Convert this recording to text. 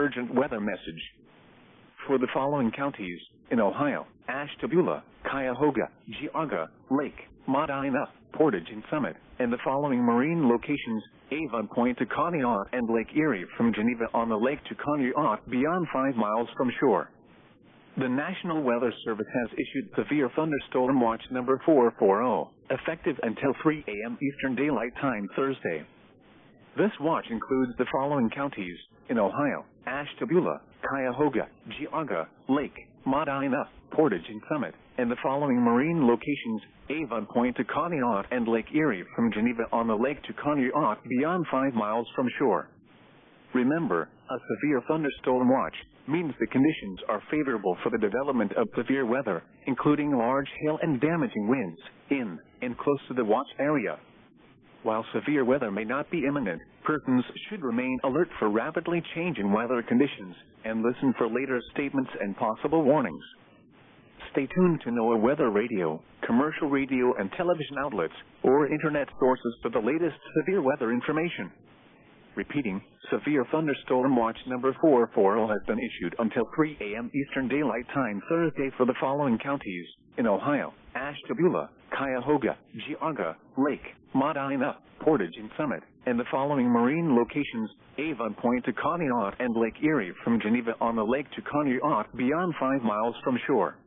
emergent weather message. For the following counties in Ohio: Ashtabula, Cuyahoga, Geauga, Lake, Medina, Portage and Summit, and the following marine locations: Avon Point to Conneaut and Lake Erie from Geneva on the lake to Conneaut beyond 5 miles from shore. The National Weather Service has issued Severe Thunderstorm Watch number 440, effective until 3 a.m. Eastern Daylight Time Thursday. This watch includes the following counties in Ohio: Ashtabula, Cuyahoga, Geauga, Lake, Medina, Portage and Summit, and the following marine locations: Avon Point to Conneaut and Lake Erie from Geneva on the lake to Conneaut beyond 5 miles from shore. Remember, a severe thunderstorm watch means the conditions are favorable for the development of severe weather, including large hail and damaging winds, in and close to the watch area. While severe weather may not be imminent, persons should remain alert for rapidly changing weather conditions and listen for later statements and possible warnings. Stay tuned to NOAA Weather Radio, commercial radio and television outlets, or internet sources for the latest severe weather information. Repeating, Severe Thunderstorm Watch number 440 has been issued until 3 a.m. Eastern Daylight Time Thursday for the following counties in Ohio: Ashtabula, Cuyahoga, Geauga, Lake, Medina, Portage and Summit, and the following marine locations: Avon Point to Conneaut and Lake Erie from Geneva on the lake to Conneaut beyond 5 miles from shore.